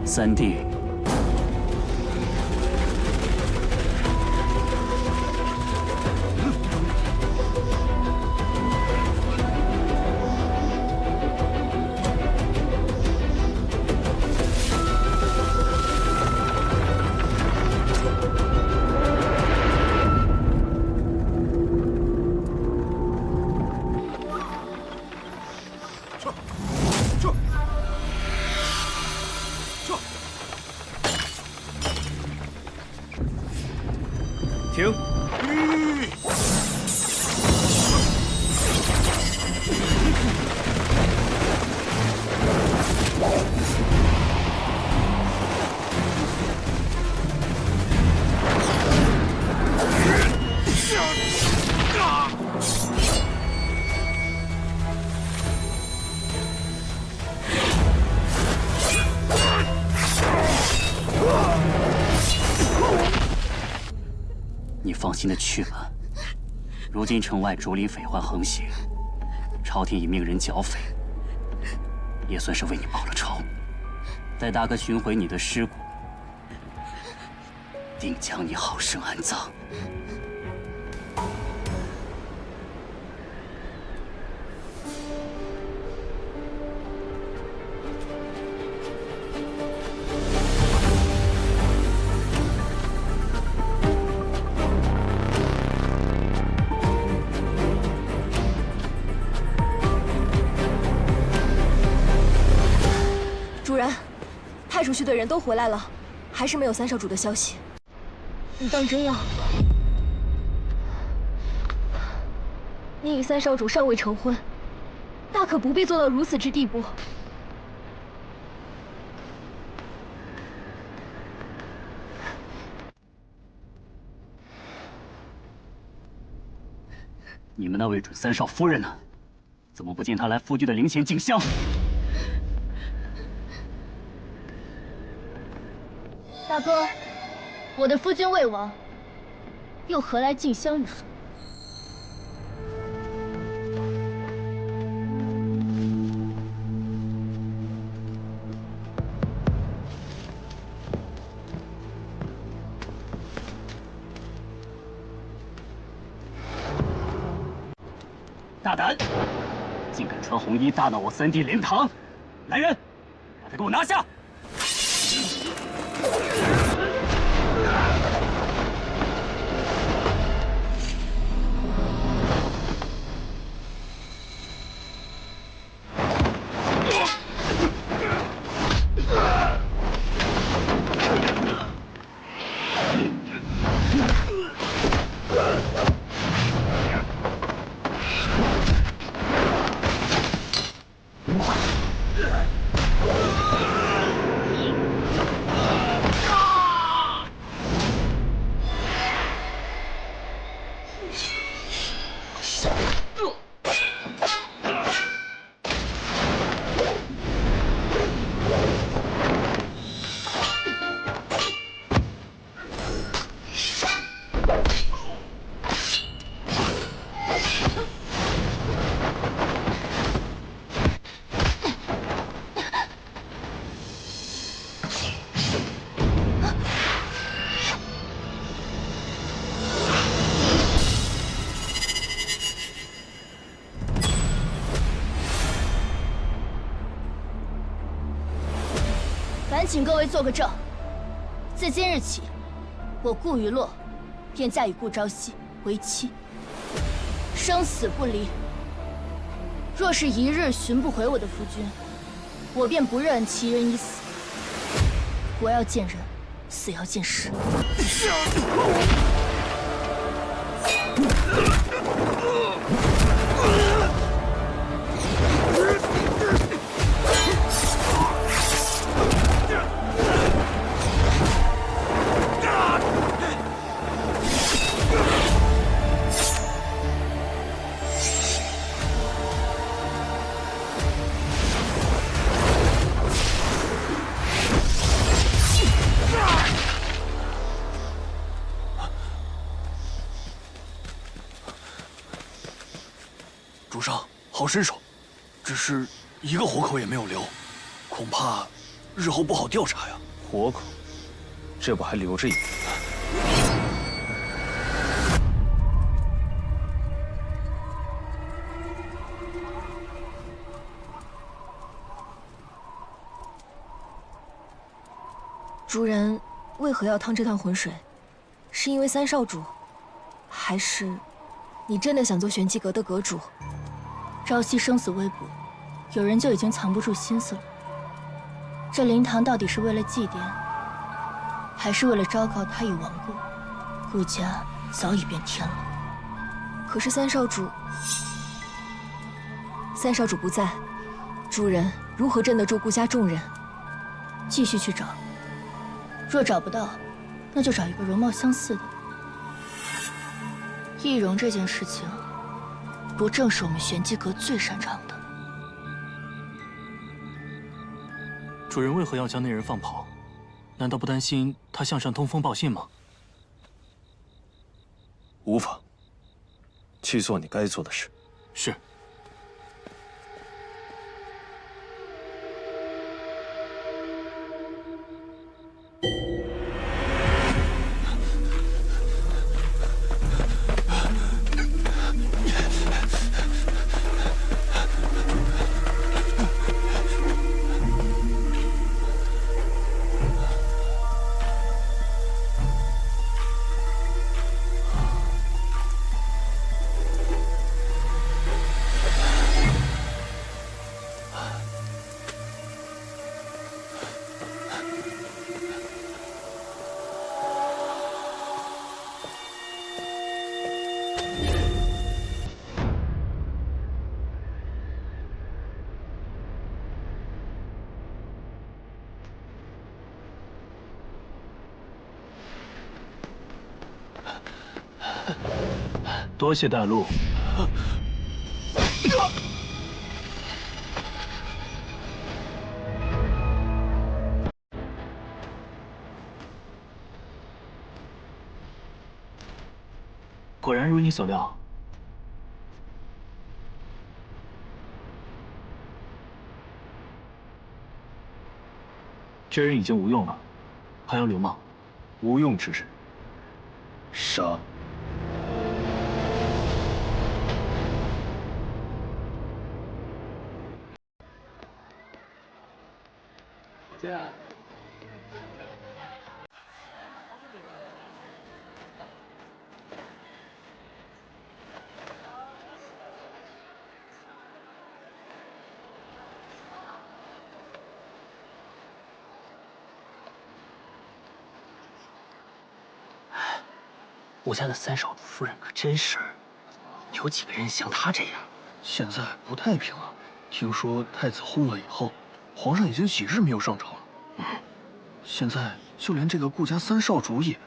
三弟，停！你放心的去吧。如今城外竹林匪患横行，朝廷已命人剿匪，也算是为你报了仇。待大哥寻回你的尸骨，定将你好生安葬。主人，派出去的人都回来了，还是没有三少主的消息。你当真要？你与三少主尚未成婚，大可不必做到如此之地步。你们那位准三少夫人呢？怎么不见她来夫君的灵前敬香？大哥，我的夫君未亡，又何来敬香一说？大胆，竟敢穿红衣大闹我三弟灵堂！来人，把他给我拿下！烦请各位做个证，自今日起，我顾雨洛便嫁与顾朝夕为妻，生死不离。若是一日寻不回我的夫君，我便不忍其人已死，活要见人，死要见尸。主上，好身手，只是一个活口也没有留，恐怕日后不好调查呀。活口，这不还留着一个？主人为何要趟这趟浑水？是因为三少主，还是你真的想做玄机阁的阁主？朝夕生死未卜，有人就已经藏不住心思了。这灵堂到底是为了祭奠，还是为了昭告他已亡故？顾家早已变天了。可是三少主不在，主人如何镇得住顾家众人？继续去找，若找不到，那就找一个容貌相似的。易容这件事情，不正是我们玄机阁最擅长的？主人为何要将那人放跑？难道不担心他向上通风报信吗？无妨，去做你该做的事。是。多谢大陆。果然如你所料，这人已经无用了，还要留吗？无用之人，杀！这样。我家的三少主夫人可真是，有几个人像她这样？现在不太平了，听说太子薨了以后，皇上已经几日没有上朝了。现在就连这个顾家三少主也……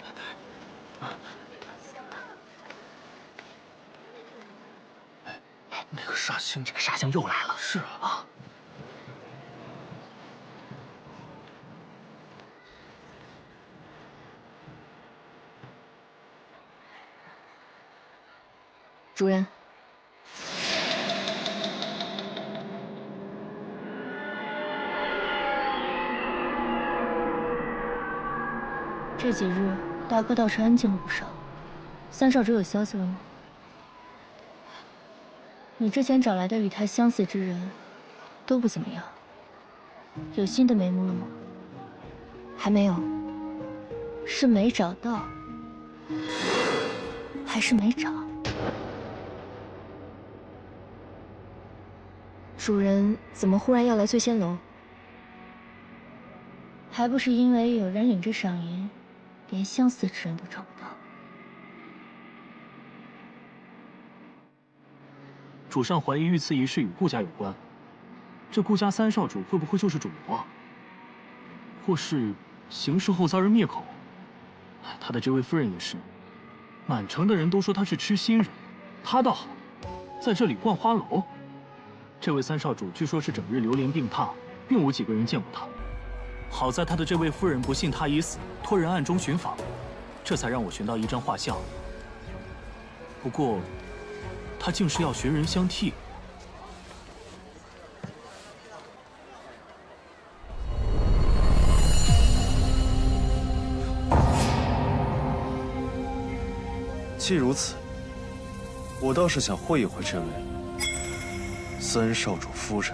那个煞星，这个煞星又来了。是啊。主人，这几日大哥倒是安静了不少。三少主有消息了吗？你之前找来的与他相似之人，都不怎么样。有新的眉目了吗？还没有。是没找到，还是没找？主人怎么忽然要来醉仙楼？还不是因为有人领着赏银，连相似之人都找不到。主上怀疑遇刺一事与顾家有关，这顾家三少主会不会就是主谋啊？或是行事后遭人灭口？他的这位夫人也是，满城的人都说她是痴心人，她倒好，在这里逛花楼。这位三少主据说是整日流连病榻，并无几个人见过他。好在他的这位夫人不幸他已死，托人暗中寻访，这才让我寻到一张画像。不过，他竟是要寻人相替。既如此，我倒是想会一会这位三少主夫人。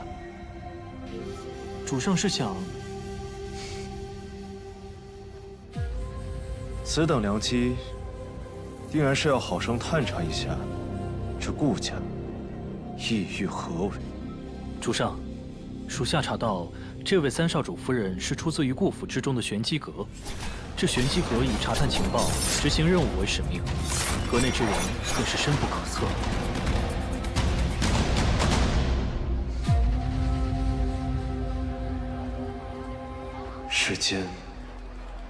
主上是想……此等良机，定然是要好生探查一下这顾家意欲何为。主上，属下查到，这位三少主夫人是出自于顾府之中的玄机阁。这玄机阁以查探情报、执行任务为使命，阁内之人更是深不可测。世间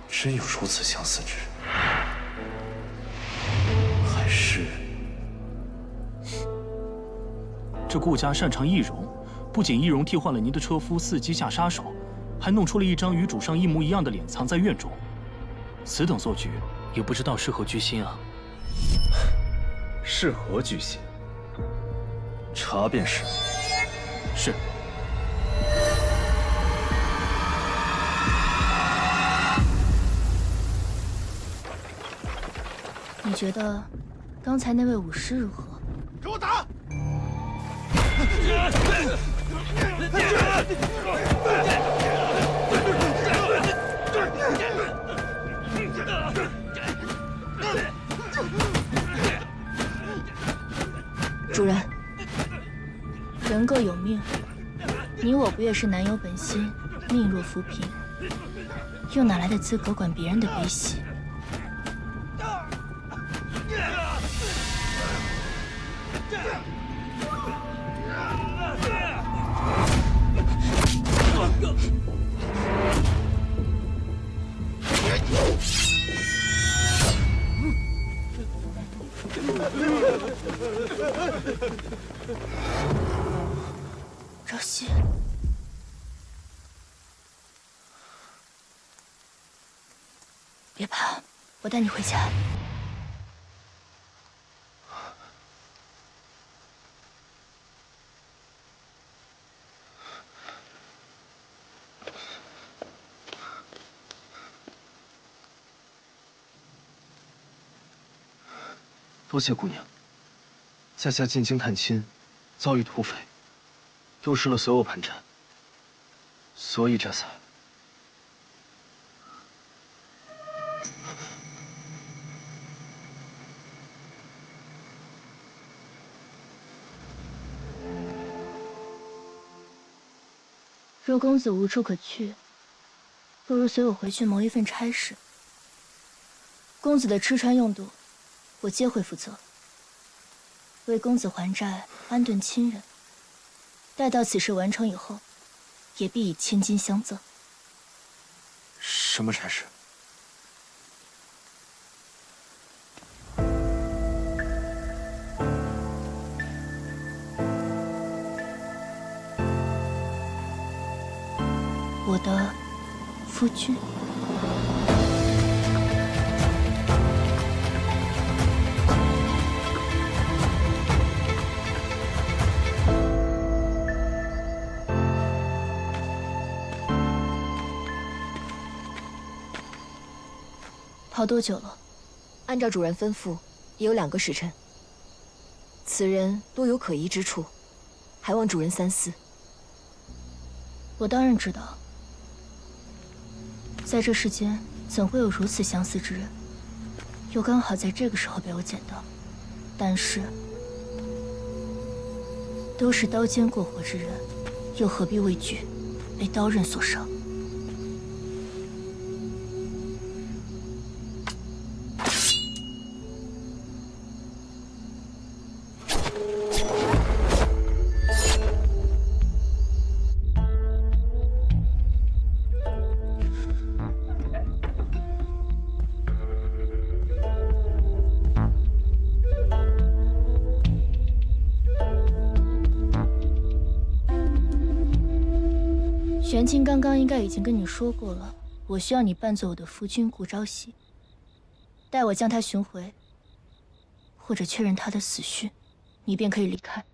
真有如此相似之人，还是这顾家擅长易容，不仅易容替换了您的车夫伺机下杀手，还弄出了一张与主上一模一样的脸藏在院中。此等做局，也不知道是何居心啊！是何居心？查便是。是。你觉得刚才那位武师如何？给我打！主人，人各有命，你我不也是男有本心，命若浮萍，又哪来的资格管别人的悲喜？朝夕，别怕，我带你回家。多谢姑娘。在下进京探亲，遭遇土匪，丢失了所有盘缠，所以这才……若公子无处可去，不如随我回去谋一份差事。公子的吃穿用度，我皆会负责。为公子还债，安顿亲人。待到此事完成以后，也必以千金相赠。什么差事？我的夫君。跑多久了？按照主人吩咐，也有2个时辰。此人多有可疑之处，还望主人三思。我当然知道，在这世间怎会有如此相似之人？又刚好在这个时候被我捡到。但是，都是刀尖过活之人，又何必畏惧被刀刃所伤？玄清刚刚应该已经跟你说过了，我需要你扮作我的夫君顾朝夕，待我将他寻回，或者确认他的死讯，你便可以离开。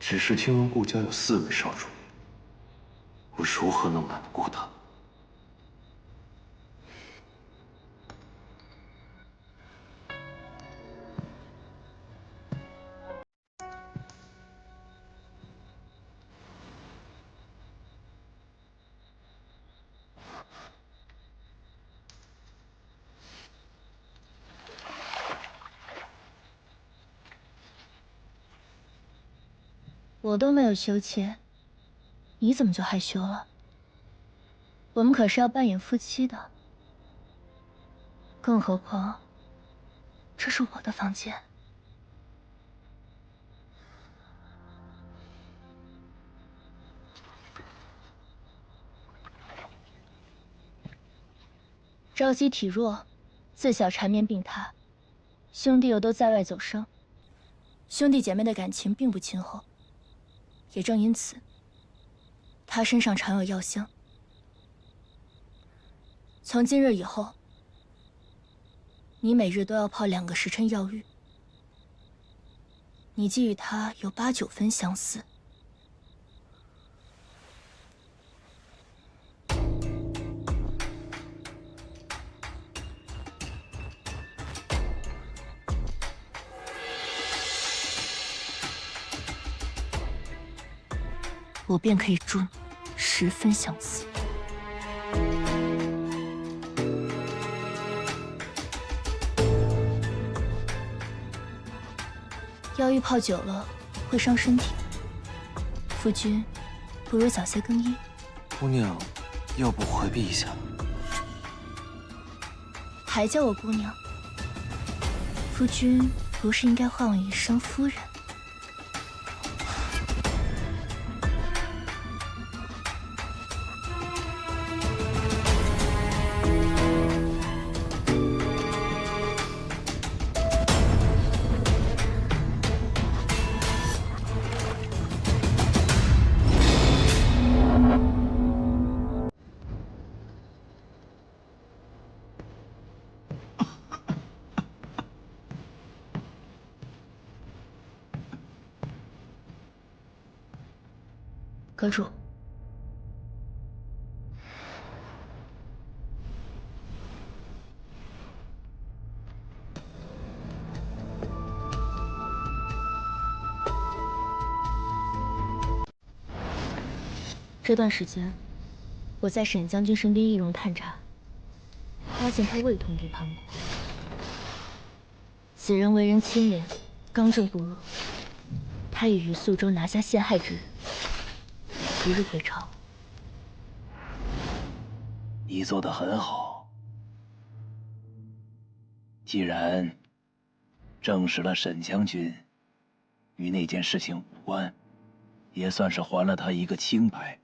只是听闻顾家有4位少主，我如何能瞒得过他？我都没有羞怯，你怎么就害羞了？我们可是要扮演夫妻的，更何况这是我的房间。朝夕体弱，自小缠绵病榻，兄弟又都在外走商，兄弟姐妹的感情并不亲厚。也正因此，他身上常有药香。从今日以后，你每日都要泡2个时辰药浴。你既与他有8、9分相似。我便可以助你10分相似。药浴泡久了会伤身体，夫君不如早些更衣。姑娘，要不回避一下？还叫我姑娘？夫君不是应该唤我一声夫人？阁主，这段时间，我在沈将军身边易容探查，发现他未通敌叛国。此人为人清廉，刚正不阿。他已于宿州拿下陷害之人，即日回朝。你做得很好。既然证实了沈将军与那件事情无关，也算是还了他一个清白。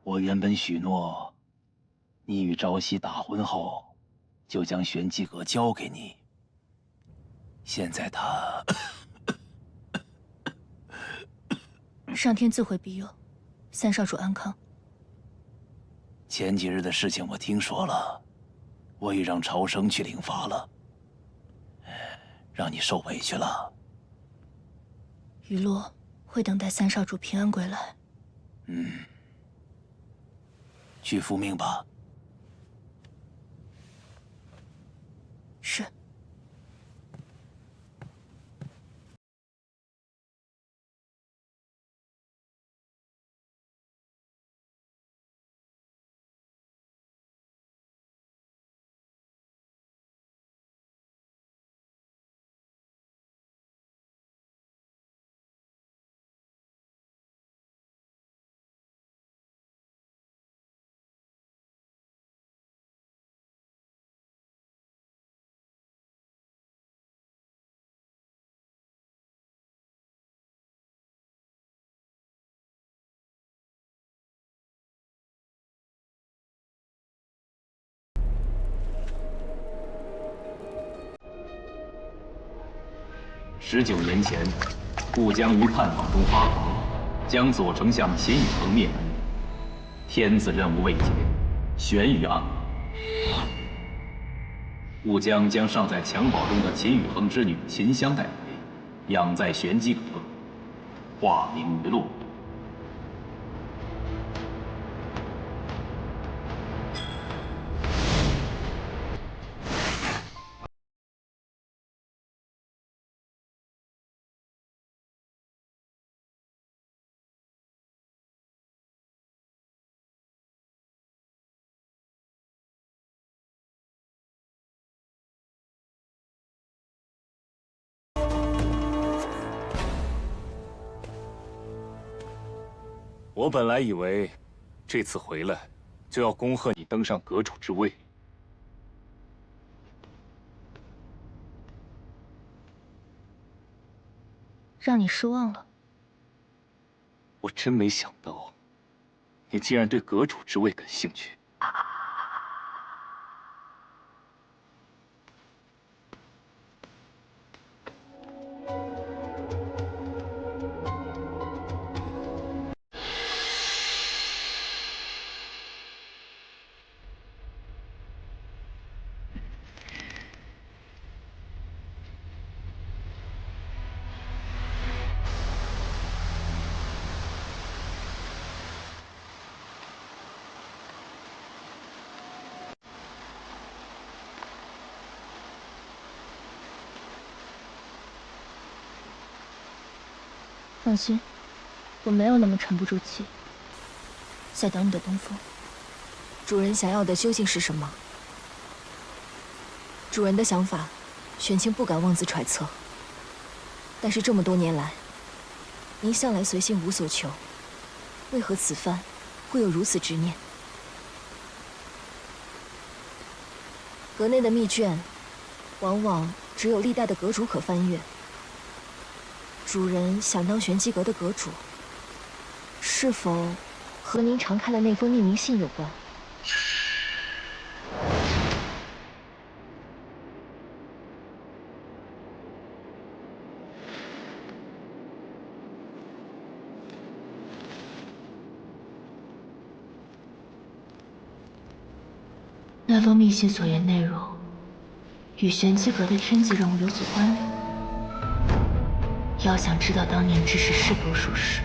我原本许诺，你与朝夕大婚后，就将玄机阁交给你。现在他上天自会庇佑，三少主安康。前几日的事情我听说了，我已让朝生去领罚了，让你受委屈了。雨落会等待三少主平安归来。去复命吧。是。19年前，顾江于叛党中发狂，将左丞相秦宇恒灭门。天子任务未解，悬于案。顾江将尚在襁褓中的秦宇恒之女秦香带回，养在玄机阁，化名于洛。我本来以为，这次回来，就要恭贺你登上阁主之位。让你失望了。我真没想到，你竟然对阁主之位感兴趣。放心，我没有那么沉不住气，在等你的东风。主人想要的究竟是什么？主人的想法，玄清不敢妄自揣测。但是这么多年来，您向来随心无所求，为何此番会有如此执念？阁内的秘卷，往往只有历代的阁主可翻阅。主人想当玄机阁的阁主，是否和您常看的那封匿名信有关？那封密信所言内容，与玄机阁的天际任务有所关联。要想知道当年之事是否属实，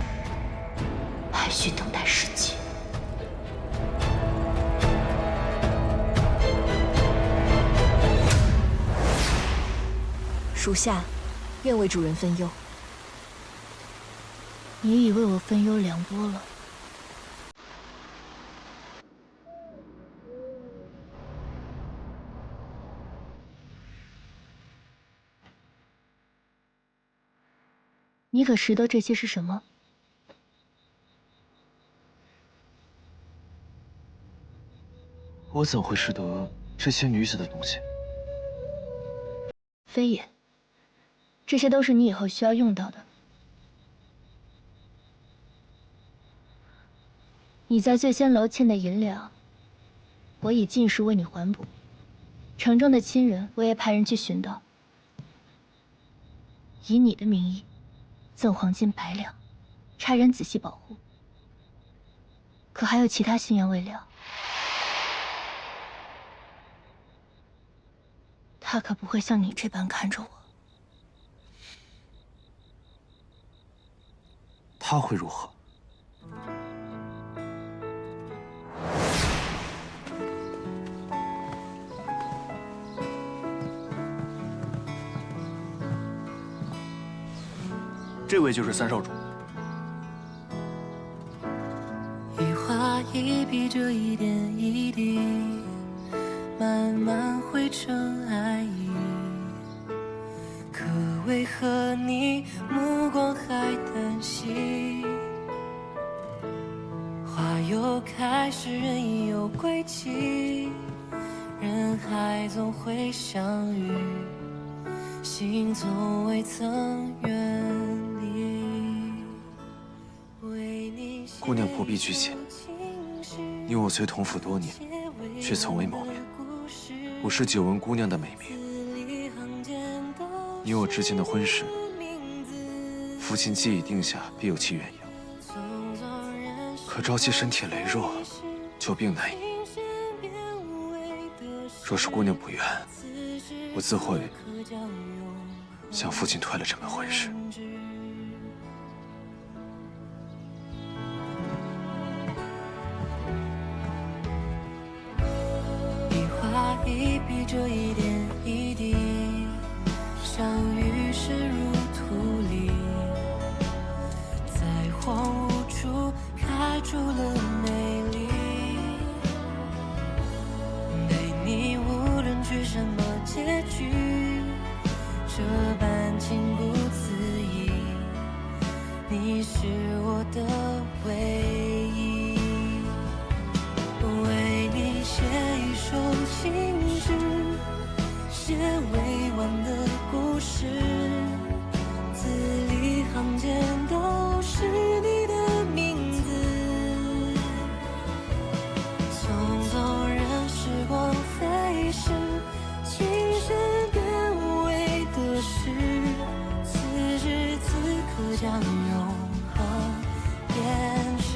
还需等待时机。属下愿为主人分忧。你已为我分忧良多了。你可识得这些是什么？我怎会识得这些女子的东西？非也，这些都是你以后需要用到的。你在醉仙楼欠的银两，我已尽数为你还补。城中的亲人，我也派人去寻到，以你的名义赠黄金100两，差人仔细保护。可还有其他心愿未了。他可不会像你这般看着我。他会如何？这位就是三少主。一画一笔，这一点一滴，慢慢汇成爱意。可为何你目光还单细？花又开时，人已有归期，人海总会相遇，心从未曾远离。姑娘不必拘谨，你我虽同府多年，却从未谋面。我是久闻姑娘的美名，你我之间的婚事，父亲既已定下，必有其缘由。可朝夕身体羸弱，久病难医。若是姑娘不愿，我自会向父亲退了这门婚事。一笔，这一点一滴，相遇时如土里，在荒芜处开出了美丽。对你无论去什么结局，这般情不自已。你是我的唯一。为你写一首情诗，写未完的故事，字里行间都是你的名字。匆匆任时光飞逝，情深变为得失，此时此刻将永恒编织。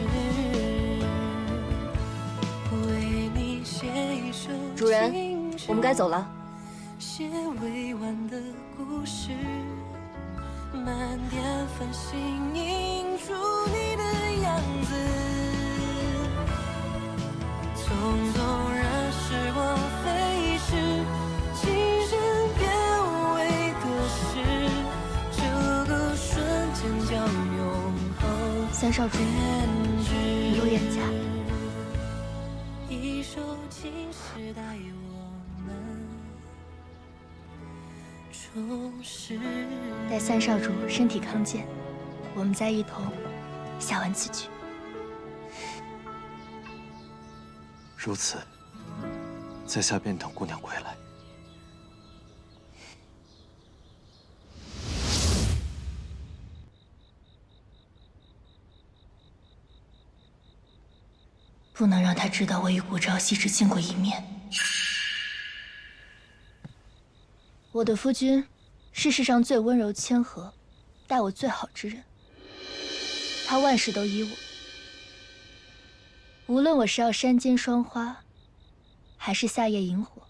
为你写一首主人，我们该走了。写未完的故事，漫天繁星映出你的样子。匆匆让时光飞逝，情深变为得失，这个瞬间将永恒三少主，编织。你有眼家。一首情诗带我们重拾。待三少主身体康健，我们再一同下完此曲。如此，在下便等姑娘归来。不能让他知道我与顾朝夕只见过一面。我的夫君是世上最温柔谦和、待我最好之人。他万事都依我，无论我是要山间霜花，还是夏夜萤火，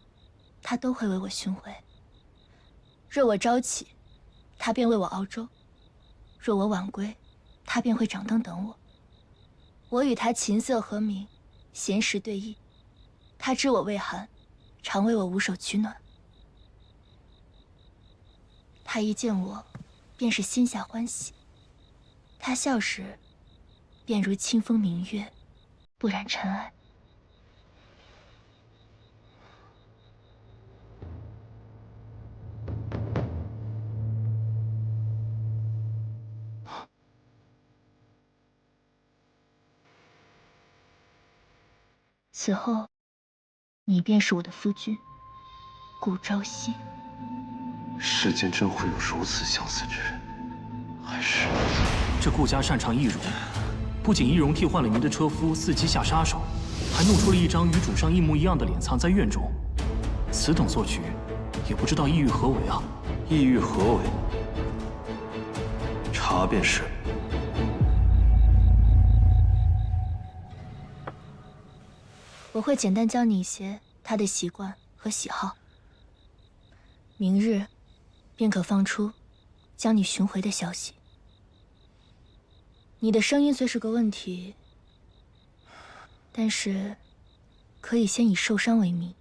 他都会为我寻回。若我朝起，他便为我熬粥；若我晚归，他便会掌灯等我。我与他琴瑟和鸣，闲时对弈，他知我未寒，常为我捂手取暖。他一见我，便是心下欢喜；他笑时，便如清风明月，不染尘埃。此后，你便是我的夫君，顾朝夕。世间真会有如此相似之人？还是这顾家擅长易容，不仅易容替换了您的车夫，伺机下杀手，还弄出了一张与主上一模一样的脸，藏在院中。此等做局，也不知道意欲何为啊？意欲何为？查便是。我会简单教你一些他的习惯和喜好，明日便可放出将你寻回的消息。你的声音虽是个问题，但是可以先以受伤为名，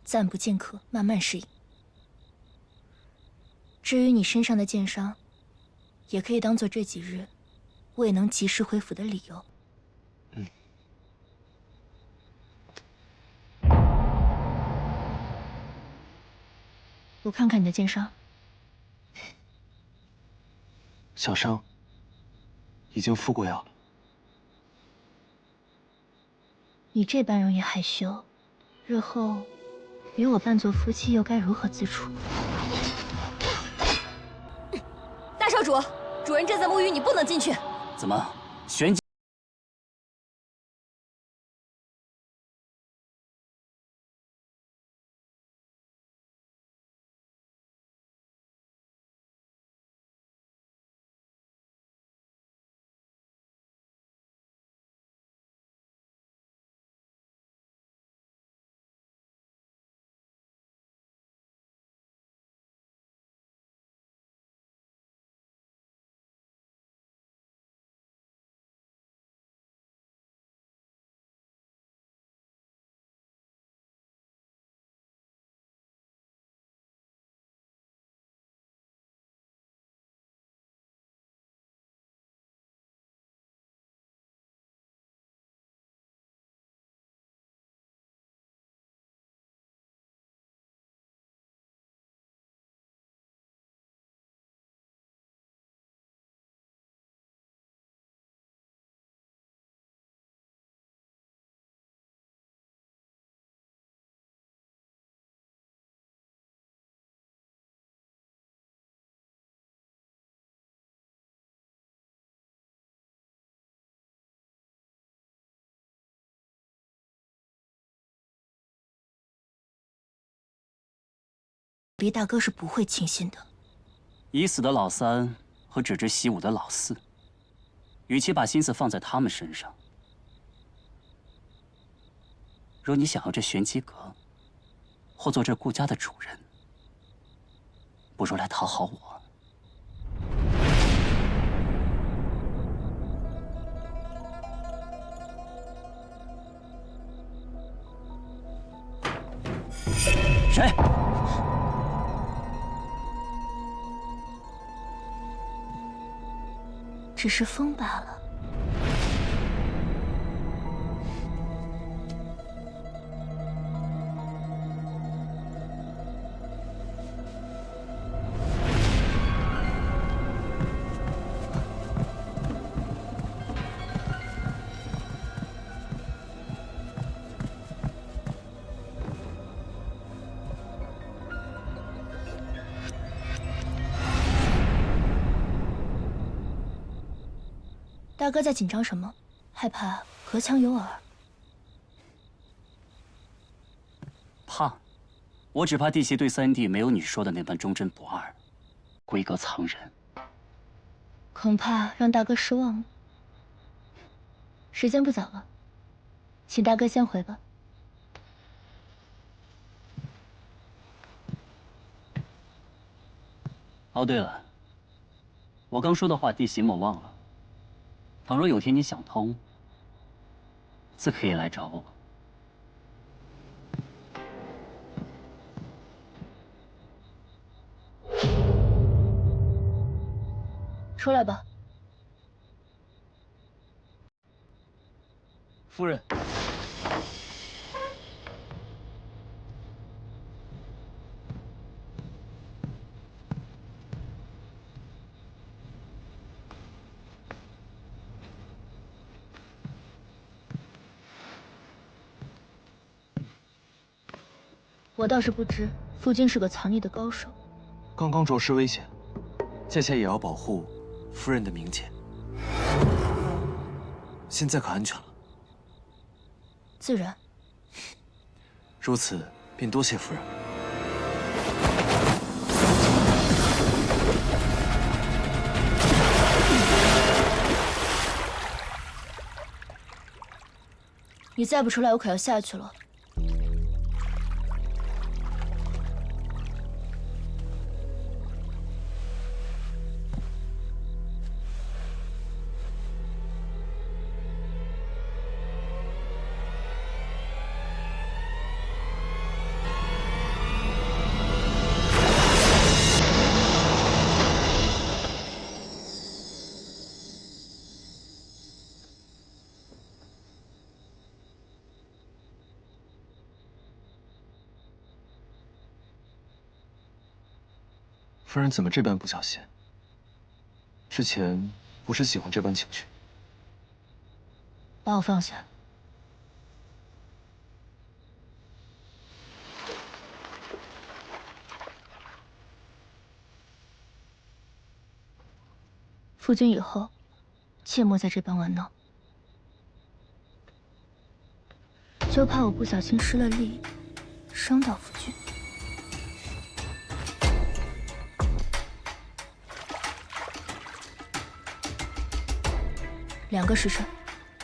暂不见客，慢慢适应。至于你身上的剑伤，也可以当做这几日未能及时恢复的理由。我看看你的剑伤，小伤已经敷过药了。你这般容易害羞，日后与我扮作夫妻又该如何自处？大少主，主人正在沐浴，你不能进去。怎么，玄机？离大哥是不会轻信的。已死的老三和只知习武的老四，与其把心思放在他们身上，若你想要这玄机阁，或做这顾家的主人，不如来讨好我。谁？只是风罢了。大哥在紧张什么？害怕隔墙有耳？怕？我只怕弟媳对三弟没有你说的那般忠贞不二，闺阁藏人。恐怕让大哥失望了。时间不早了，请大哥先回吧。哦，对了，我刚说的话，弟媳莫忘了。倘若有天你想通，自可以来找我。出来吧。夫人。我倒是不知夫君是个藏匿的高手。刚刚着实危险，在下也要保护夫人的名节。现在可安全了？自然。如此，便多谢夫人。你再不出来，我可要下去了。夫人怎么这般不小心？之前不是喜欢这般情绪。把我放下。夫君以后，切莫再这般玩闹。就怕我不小心失了力，伤到夫君。2个时辰，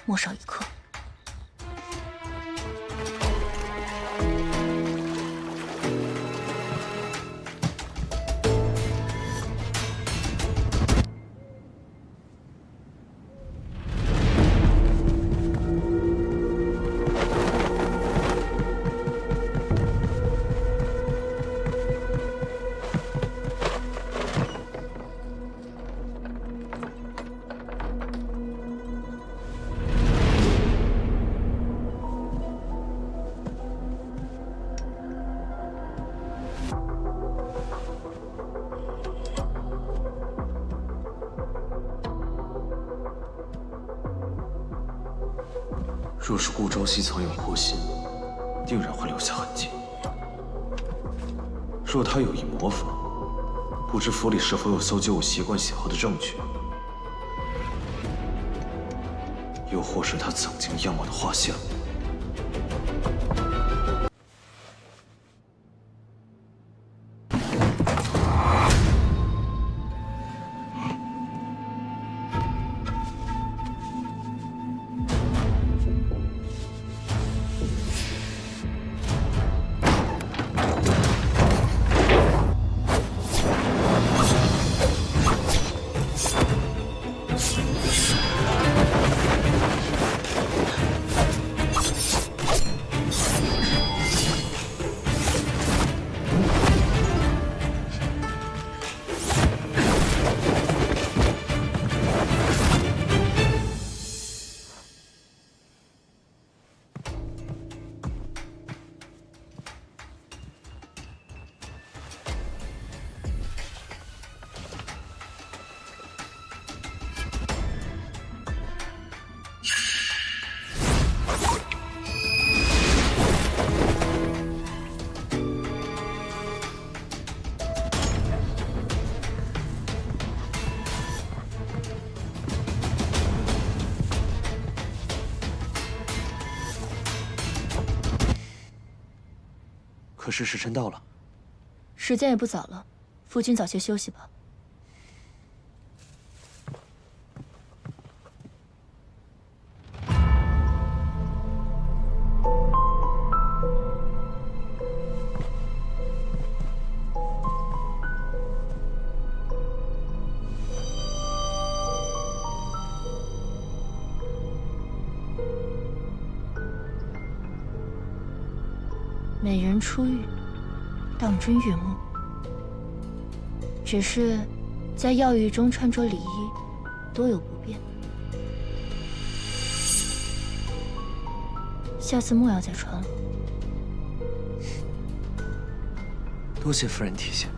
莫少一刻。若是顾朝夕藏有祸心，定然会留下痕迹。若他有意模仿，不知府里是否有搜集我习惯喜好的证据？又或是他曾经样我的画像？可是时辰到了。时间也不早了，夫君早些休息吧。美人出浴，当真悦目。只是在药浴中穿着礼衣，多有不便。下次莫要再穿了。多谢夫人提醒。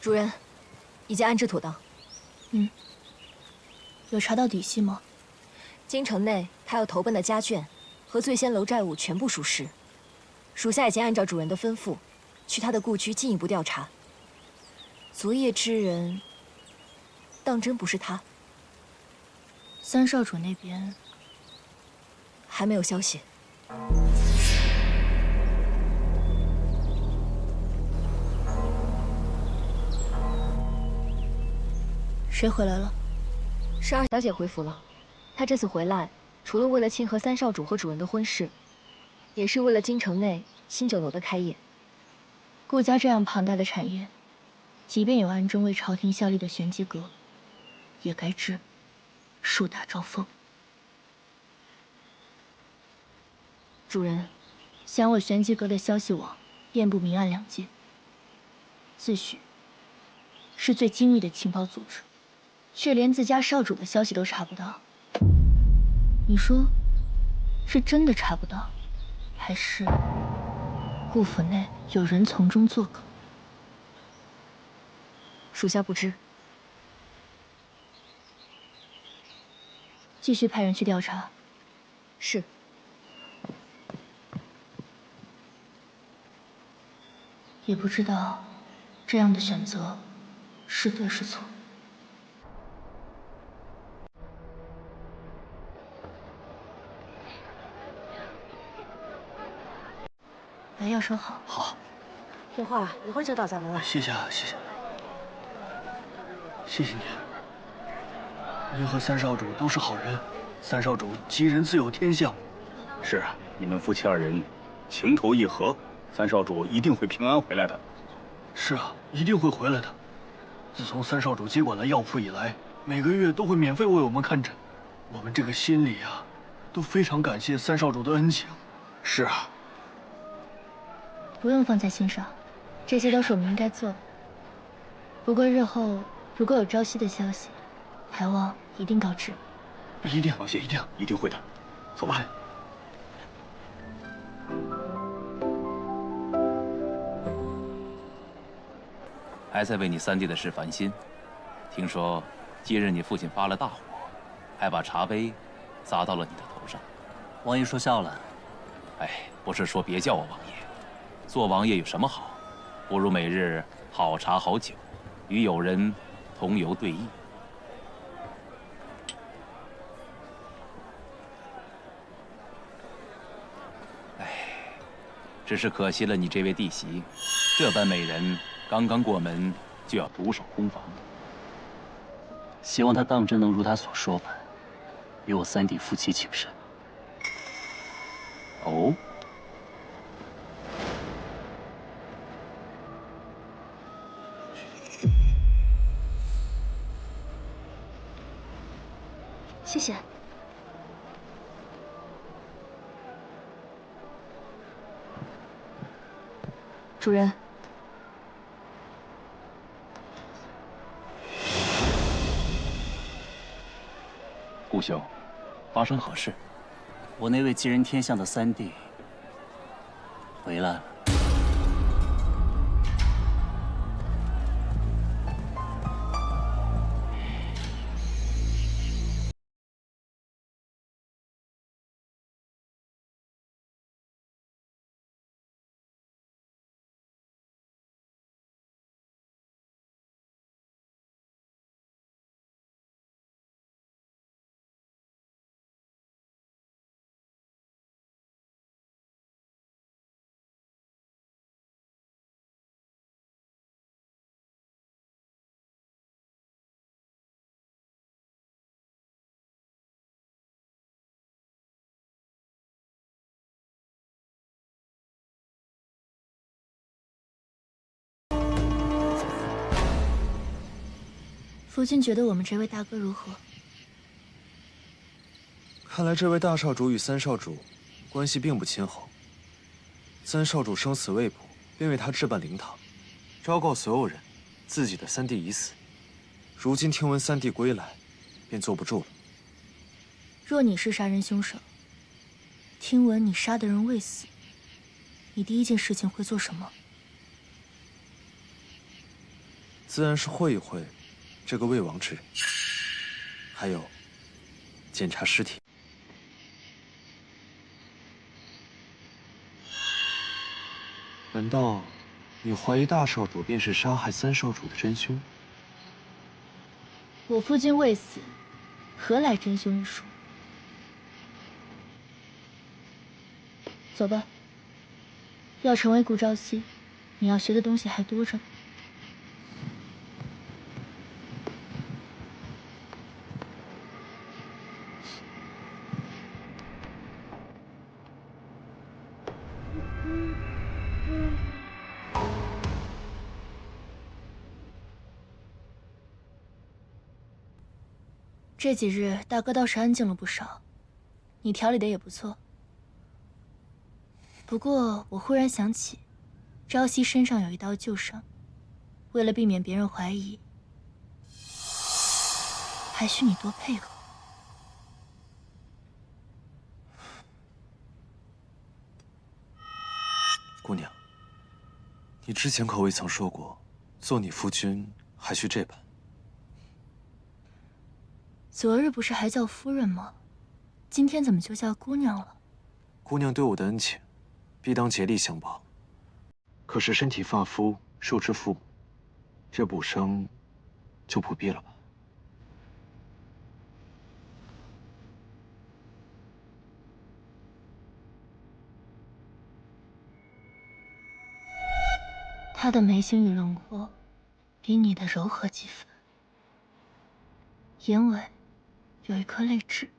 主人，已经安置妥当。有查到底细吗？京城内他要投奔的家眷和醉仙楼债务全部属实，属下已经按照主人的吩咐，去他的故居进一步调查。昨夜之人，当真不是他？三少主那边还没有消息。谁回来了？是二小姐回府了。她这次回来，除了为了庆贺三少主和主人的婚事，也是为了京城内新酒楼的开业。顾家这样庞大的产业，即便有暗中为朝廷效力的玄机阁，也该知树大招风。主人，想我玄机阁的消息网遍布明暗两界，自诩是最精密的情报组织，却连自家少主的消息都查不到。你说，是真的查不到，还是顾府内有人从中作梗？属下不知。继续派人去调查。是。也不知道这样的选择是对是错。把药收好。好。听话，一会儿就到咱们了。谢谢啊，谢谢。谢谢你。您和三少主都是好人，三少主吉人自有天相。是啊，你们夫妻二人情投意合，三少主一定会平安回来的。是啊，一定会回来的。自从三少主接管了药铺以来，每个月都会免费为我们看诊，我们这个心里啊，都非常感谢三少主的恩情。是啊。不用放在心上，这些都是我们应该做的。不过日后如果有朝夕的消息，还望一定告知。一定，放心，一定，一定会的。走吧。还在为你三弟的事烦心。听说今日你父亲发了大火，还把茶杯砸到了你的头上。王爷说笑了。哎，不是说别叫我王爷，做王爷有什么好？不如每日好茶好酒，与友人同游对弈。哎，只是可惜了你这位弟媳，这般美人刚刚过门就要独守空房。希望她当真能如她所说般，与我三弟夫妻情深。哦。谢谢。主人。顾兄，发生何事？我那位吉人天相的三弟回来了。夫君觉得我们这位大哥如何？看来这位大少主与三少主关系并不亲厚。三少主生死未卜，便为他置办灵堂，昭告所有人，自己的三弟已死。如今听闻三弟归来，便坐不住了。若你是杀人凶手，听闻你杀的人未死，你第一件事情会做什么？自然是会一会这个未亡之人，还有检查尸体。难道你怀疑大少主便是杀害三少主的真凶？我夫君未死，何来真凶一说？走吧。要成为顾朝夕，你要学的东西还多着呢。这几日大哥倒是安静了不少，你调理的也不错。不过我忽然想起，朝夕身上有一道旧伤，为了避免别人怀疑，还需你多配合。姑娘，你之前可未曾说过，做你夫君还需这般。昨日不是还叫夫人吗？今天怎么就叫姑娘了？姑娘对我的恩情，必当竭力相报。可是身体发肤受之父母，这补生就不必了吧？她的眉形与轮廓，比你的柔和几分，眼尾有一颗泪痣。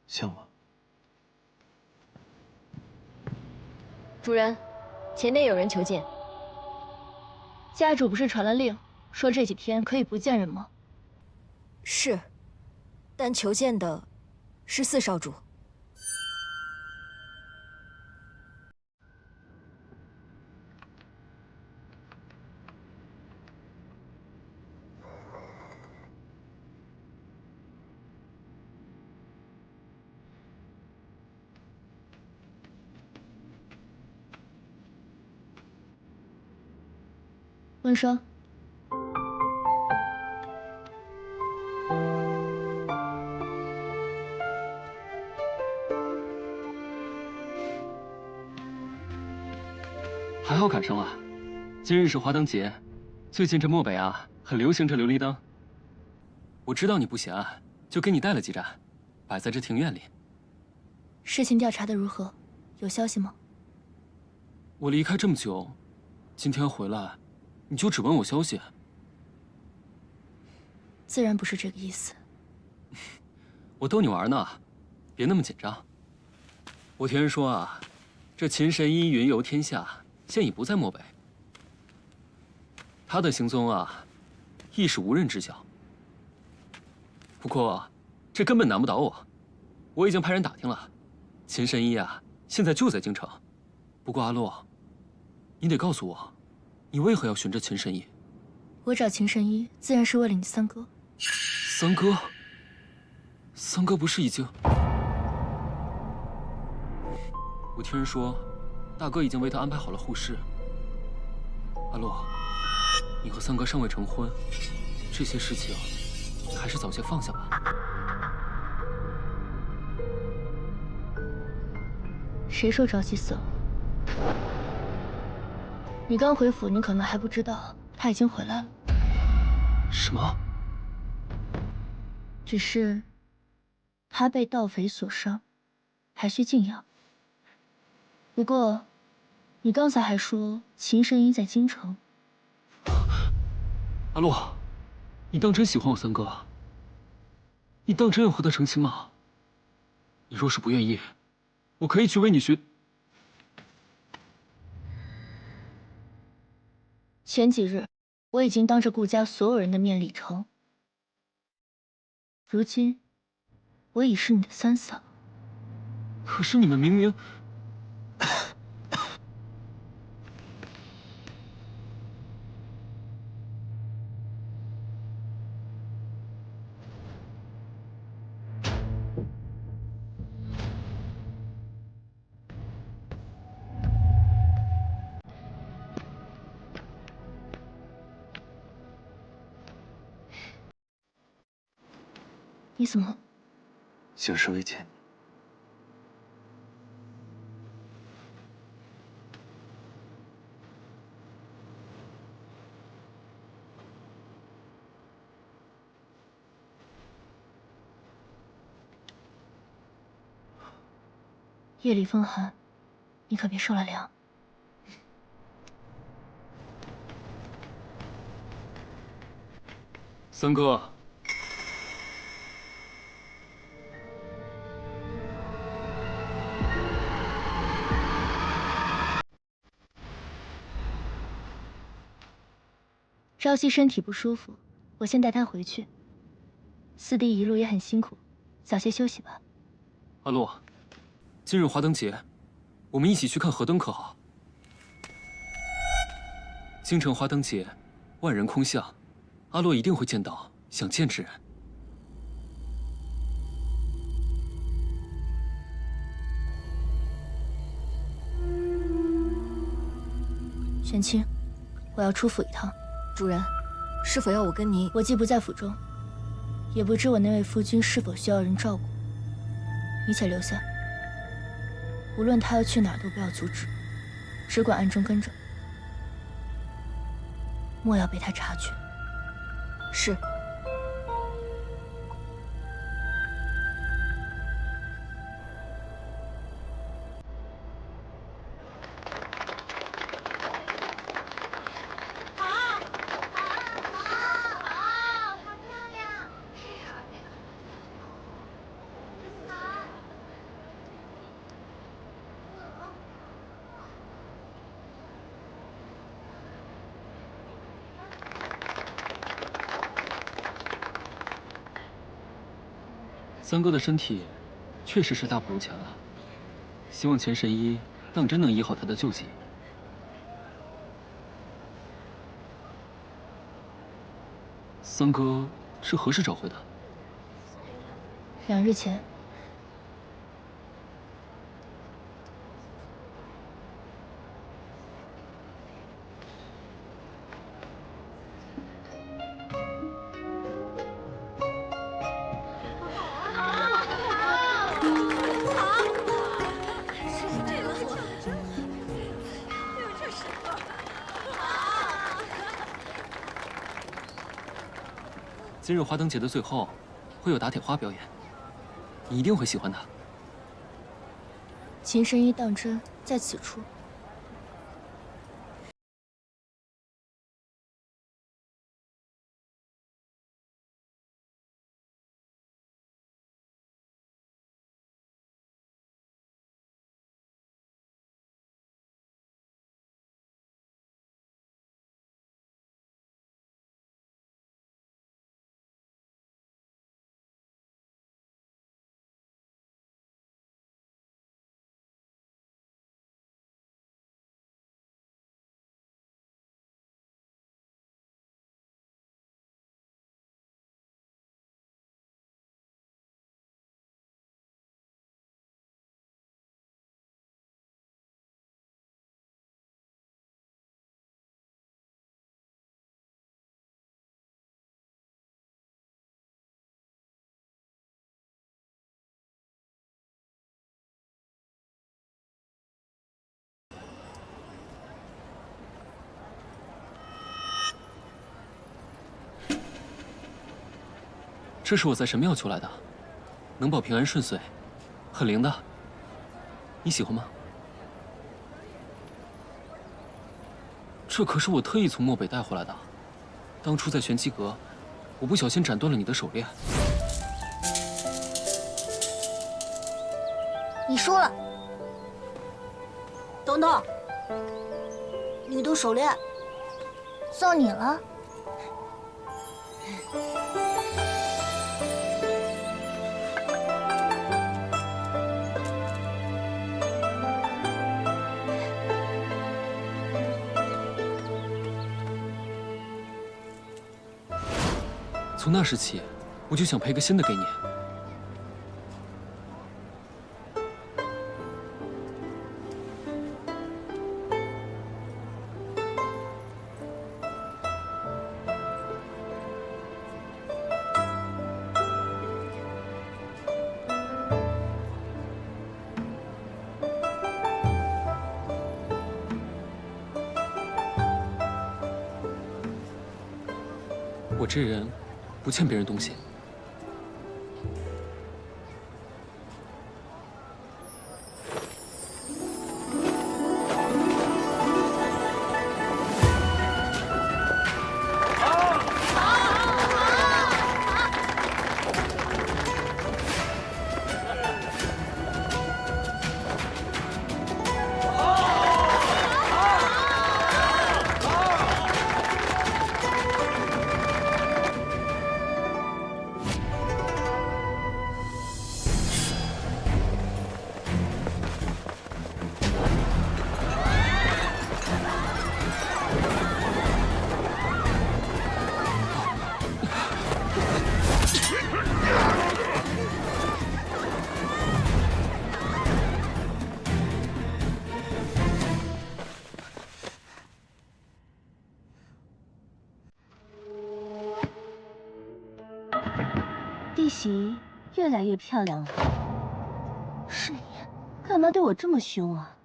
像吗？主人，前内有人求见。家主不是传了令，说这几天可以不见人吗？是，但求见的是四少主。温霜，还好赶上了。今日是花灯节，最近这漠北啊，很流行这琉璃灯。我知道你不嫌暗，就给你带了几盏，摆在这庭院里。事情调查的如何？有消息吗？我离开这么久，今天回来，你就只问我消息？自然不是这个意思。我逗你玩呢，别那么紧张。我听人说啊，这秦神医云游天下，现已不在漠北。他的行踪啊，亦是无人知晓。不过，这根本难不倒我。我已经派人打听了，秦神医啊，现在就在京城。不过阿洛，你得告诉我，你为何要寻着秦神医？我找秦神医，自然是为了你三哥。三哥？三哥不是已经……我听人说，大哥已经为他安排好了护士。阿洛，你和三哥尚未成婚，这些事情还是早些放下吧。谁说朝夕死了？你刚回府，你可能还不知道，他已经回来了。什么？只是他被盗匪所伤，还需静养。不过，你刚才还说秦神医在京城，阿洛，你当真喜欢我三哥？你当真要和他成亲吗？你若是不愿意，我可以去为你寻。前几日，我已经当着顾家所有人的面礼成。如今，我已是你的三嫂。可是你们明明……你怎么？有事未见。夜里风寒，你可别受了凉。三哥，朝夕身体不舒服，我先带他回去。四弟一路也很辛苦，早些休息吧。阿洛，今日花灯节，我们一起去看河灯可好？京城花灯节，万人空巷，阿洛一定会见到想见之人。玄清，我要出府一趟。主人，是否要我跟您？我既不在府中，也不知我那位夫君是否需要人照顾。你且留下，无论他要去哪儿都不要阻止，只管暗中跟着，莫要被他察觉。是。三哥的身体确实是大不如前了，希望钱神医当真能医好他的旧疾。三哥是何时找回的2日前。今日花灯节的最后，会有打铁花表演，你一定会喜欢的。秦神医当真在此处？这是我在神庙求来的，能保平安顺遂，很灵的。你喜欢吗？这可是我特意从漠北带回来的，当初在玄机阁，我不小心斩断了你的手链。你输了。等等，你的手链送你了。从那时起，我就想配个新的给你。我这人不欠别人东西。弟媳越来越漂亮了。是你，干嘛对我这么凶啊？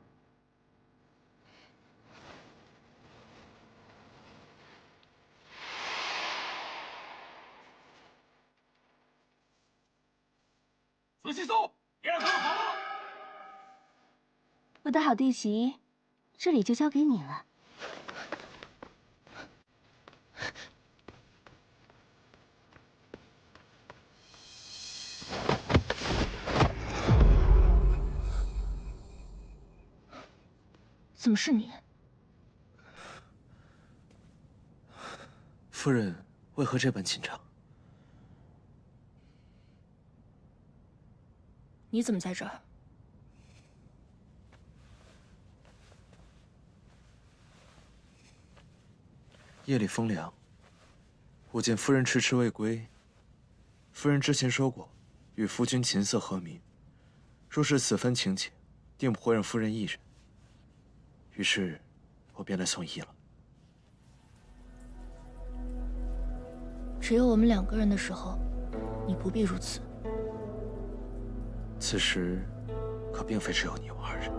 仔细搜，别让他们跑！我的好弟媳，这里就交给你了。怎么是你？夫人为何这般紧张？你怎么在这儿？夜里风凉，我见夫人迟迟未归。夫人之前说过，与夫君琴瑟和鸣，若是此番情景，定不会让夫人一人。于是，我便来送医了。只有我们2个人的时候，你不必如此。此时，可并非只有你我2人。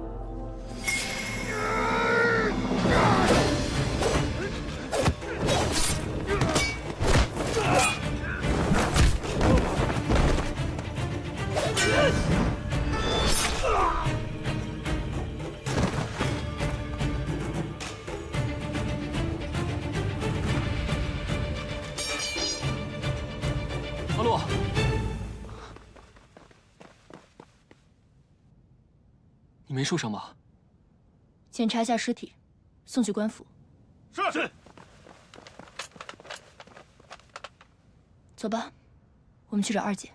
阿洛，你没受伤吧？检查一下尸体，送去官府。是。走吧，我们去找2姐。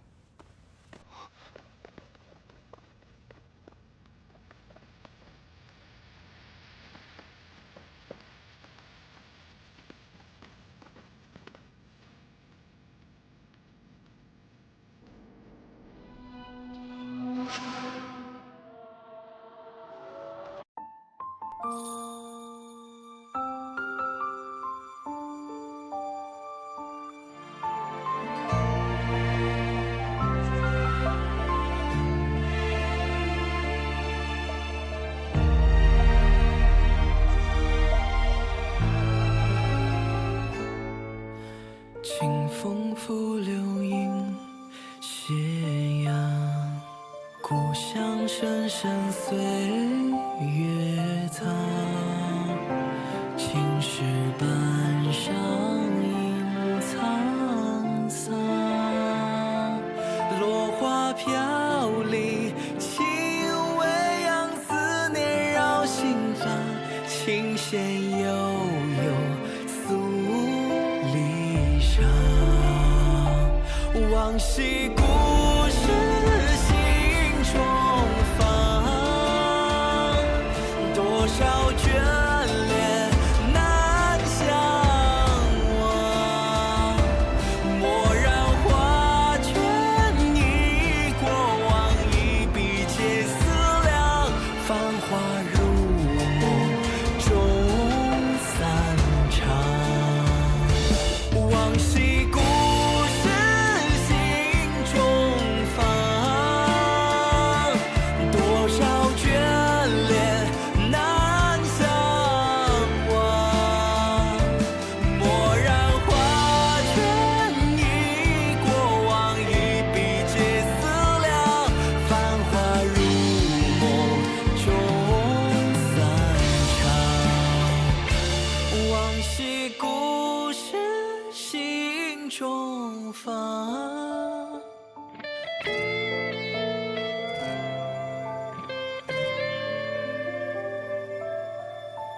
清风拂流萤斜阳，故乡深深岁月藏。线悠悠诉离殇，往昔故事心中放，多少眷恋难相忘，蓦然画卷忆过往，一笔皆思量，繁华如